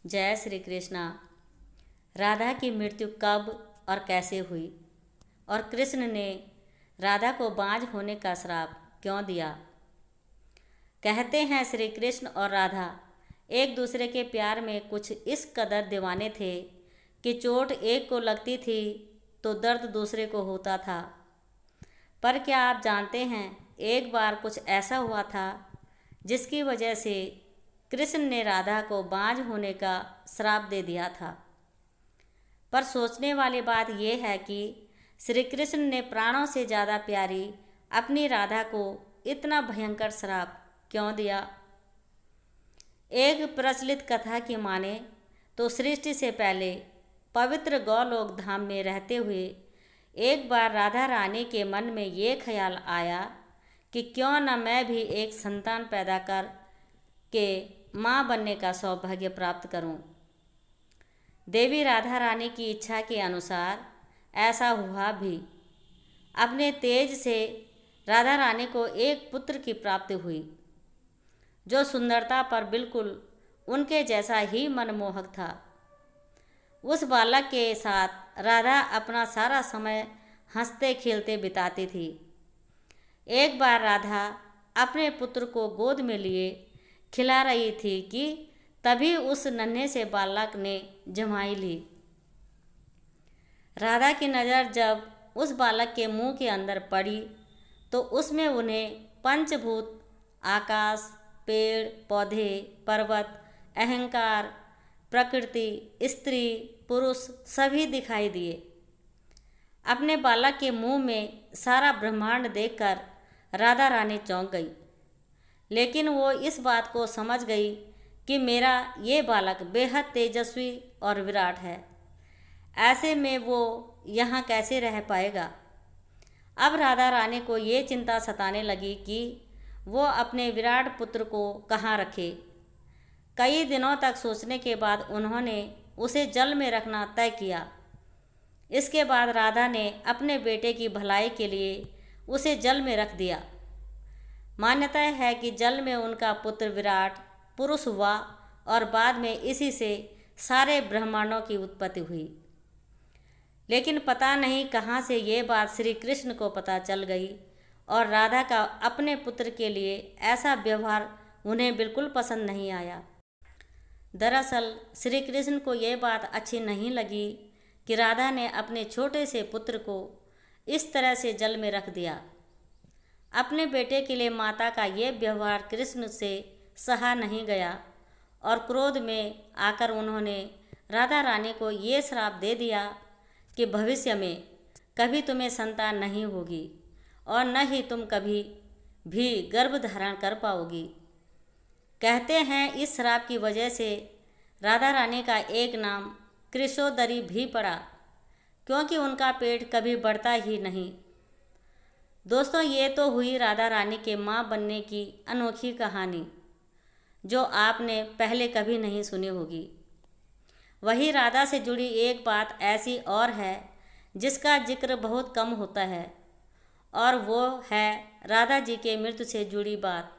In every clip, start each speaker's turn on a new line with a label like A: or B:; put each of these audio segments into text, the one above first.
A: जय श्री कृष्णा। राधा की मृत्यु कब और कैसे हुई और कृष्ण ने राधा को बांझ होने का श्राप क्यों दिया? कहते हैं श्री कृष्ण और राधा एक दूसरे के प्यार में कुछ इस कदर दीवाने थे कि चोट एक को लगती थी तो दर्द दूसरे को होता था। पर क्या आप जानते हैं, एक बार कुछ ऐसा हुआ था जिसकी वजह से कृष्ण ने राधा को बांझ होने का श्राप दे दिया था। पर सोचने वाली बात यह है कि श्री कृष्ण ने प्राणों से ज़्यादा प्यारी अपनी राधा को इतना भयंकर श्राप क्यों दिया? एक प्रचलित कथा की माने तो सृष्टि से पहले पवित्र गौलोक धाम में रहते हुए एक बार राधा रानी के मन में ये ख्याल आया कि क्यों न मैं भी एक संतान पैदा कर के माँ बनने का सौभाग्य प्राप्त करूं। देवी राधा रानी की इच्छा के अनुसार ऐसा हुआ भी। अपने तेज से राधा रानी को एक पुत्र की प्राप्ति हुई जो सुंदरता पर बिल्कुल उनके जैसा ही मनमोहक था। उस बालक के साथ राधा अपना सारा समय हंसते खेलते बिताती थी। एक बार राधा अपने पुत्र को गोद में लिए खिला रही थी कि तभी उस नन्हे से बालक ने जमाई ली। राधा की नज़र जब उस बालक के मुंह के अंदर पड़ी तो उसमें उन्हें पंचभूत आकाश, पेड़ पौधे, पर्वत, अहंकार, प्रकृति, स्त्री, पुरुष सभी दिखाई दिए। अपने बालक के मुंह में सारा ब्रह्मांड देखकर राधा रानी चौंक गई, लेकिन वो इस बात को समझ गई कि मेरा ये बालक बेहद तेजस्वी और विराट है, ऐसे में वो यहाँ कैसे रह पाएगा। अब राधा रानी को ये चिंता सताने लगी कि वो अपने विराट पुत्र को कहाँ रखे। कई दिनों तक सोचने के बाद उन्होंने उसे जल में रखना तय किया। इसके बाद राधा ने अपने बेटे की भलाई के लिए उसे जल में रख दिया। मान्यता है कि जल में उनका पुत्र विराट पुरुष हुआ और बाद में इसी से सारे ब्रह्मांडों की उत्पत्ति हुई। लेकिन पता नहीं कहाँ से ये बात श्री कृष्ण को पता चल गई और राधा का अपने पुत्र के लिए ऐसा व्यवहार उन्हें बिल्कुल पसंद नहीं आया। दरअसल श्री कृष्ण को यह बात अच्छी नहीं लगी कि राधा ने अपने छोटे से पुत्र को इस तरह से जल में रख दिया। अपने बेटे के लिए माता का ये व्यवहार कृष्ण से सहा नहीं गया और क्रोध में आकर उन्होंने राधा रानी को ये श्राप दे दिया कि भविष्य में कभी तुम्हें संतान नहीं होगी और न ही तुम कभी भी गर्भ धारण कर पाओगी। कहते हैं इस श्राप की वजह से राधा रानी का एक नाम कृशोदरी भी पड़ा, क्योंकि उनका पेट कभी बढ़ता ही नहीं। दोस्तों, ये तो हुई राधा रानी के माँ बनने की अनोखी कहानी जो आपने पहले कभी नहीं सुनी होगी। वही राधा से जुड़ी एक बात ऐसी और है जिसका जिक्र बहुत कम होता है, और वो है राधा जी के मृत्यु से जुड़ी बात।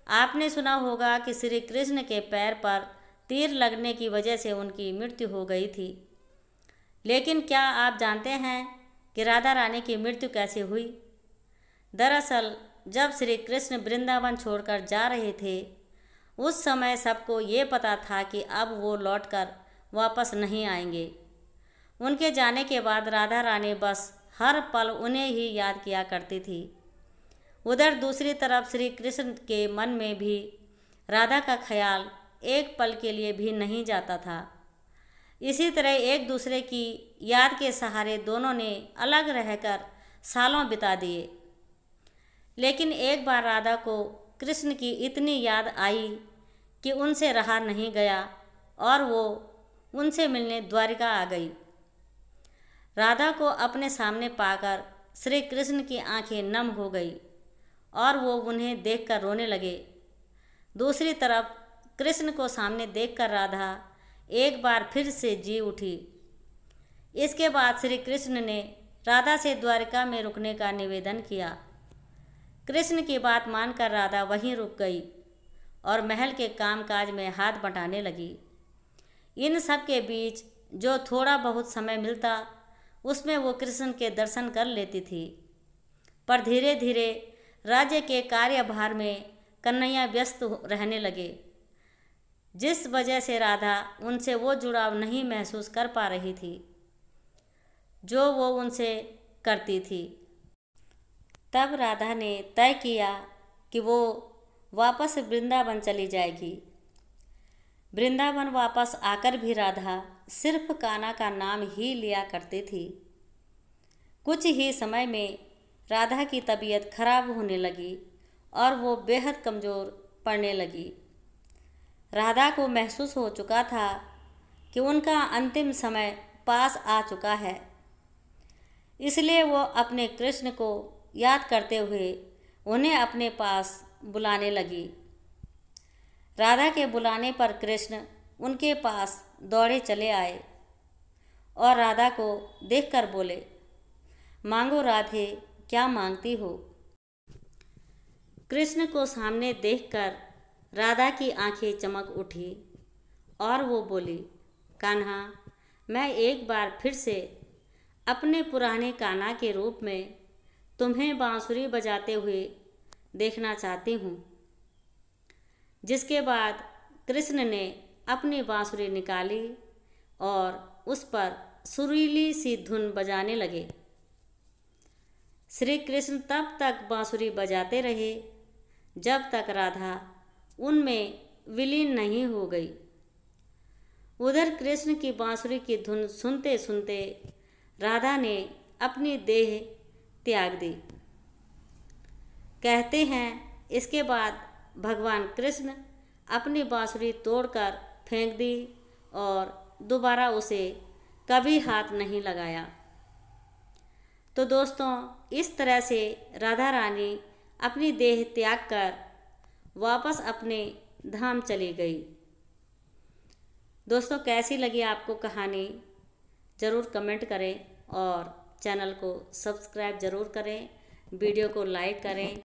A: आपने सुना होगा कि श्री कृष्ण के पैर पर तीर लगने की वजह से उनकी मृत्यु हो गई थी। लेकिन क्या आप जानते हैं कि राधा रानी की मृत्यु कैसे हुई? दरअसल जब श्री कृष्ण वृंदावन छोड़कर जा रहे थे उस समय सबको ये पता था कि अब वो लौटकर वापस नहीं आएंगे। उनके जाने के बाद राधा रानी बस हर पल उन्हें ही याद किया करती थी। उधर दूसरी तरफ श्री कृष्ण के मन में भी राधा का ख्याल एक पल के लिए भी नहीं जाता था। इसी तरह एक दूसरे की याद के सहारे दोनों ने अलग रहकर सालों बिता दिए। लेकिन एक बार राधा को कृष्ण की इतनी याद आई कि उनसे रहा नहीं गया और वो उनसे मिलने द्वारिका आ गई। राधा को अपने सामने पाकर श्री कृष्ण की आंखें नम हो गई और वो उन्हें देखकर रोने लगे। दूसरी तरफ कृष्ण को सामने देखकर राधा एक बार फिर से जी उठी। इसके बाद श्री कृष्ण ने राधा से द्वारिका में रुकने का निवेदन किया। कृष्ण की बात मानकर राधा वहीं रुक गई और महल के कामकाज में हाथ बंटाने लगी। इन सब के बीच जो थोड़ा बहुत समय मिलता उसमें वो कृष्ण के दर्शन कर लेती थी। पर धीरे धीरे राज्य के कार्यभार में कन्हैया व्यस्त रहने लगे, जिस वजह से राधा उनसे वो जुड़ाव नहीं महसूस कर पा रही थी जो वो उनसे करती थी। तब राधा ने तय किया कि वो वापस वृंदावन चली जाएगी। वृंदावन वापस आकर भी राधा सिर्फ कान्हा का नाम ही लिया करती थी। कुछ ही समय में राधा की तबीयत खराब होने लगी और वो बेहद कमज़ोर पड़ने लगी। राधा को महसूस हो चुका था कि उनका अंतिम समय पास आ चुका है, इसलिए वो अपने कृष्ण को याद करते हुए उन्हें अपने पास बुलाने लगी। राधा के बुलाने पर कृष्ण उनके पास दौड़े चले आए और राधा को देखकर बोले, मांगो राधे, क्या मांगती हो। कृष्ण को सामने देखकर राधा की आंखें चमक उठी और वो बोली, कान्हा, मैं एक बार फिर से अपने पुराने कान्हा के रूप में तुम्हें बांसुरी बजाते हुए देखना चाहती हूँ। जिसके बाद कृष्ण ने अपनी बांसुरी निकाली और उस पर सुरीली सी धुन बजाने लगे। श्री कृष्ण तब तक बांसुरी बजाते रहे जब तक राधा उनमें विलीन नहीं हो गई। उधर कृष्ण की बांसुरी की धुन सुनते सुनते राधा ने अपनी देह त्याग दी। कहते हैं इसके बाद भगवान कृष्ण अपनी बांसुरी तोड़कर फेंक दी और दोबारा उसे कभी हाथ नहीं लगाया। तो दोस्तों, इस तरह से राधा रानी अपनी देह त्याग कर वापस अपने धाम चली गई। दोस्तों, कैसी लगी आपको कहानी ज़रूर कमेंट करें और चैनल को सब्सक्राइब ज़रूर करें, वीडियो को लाइक करें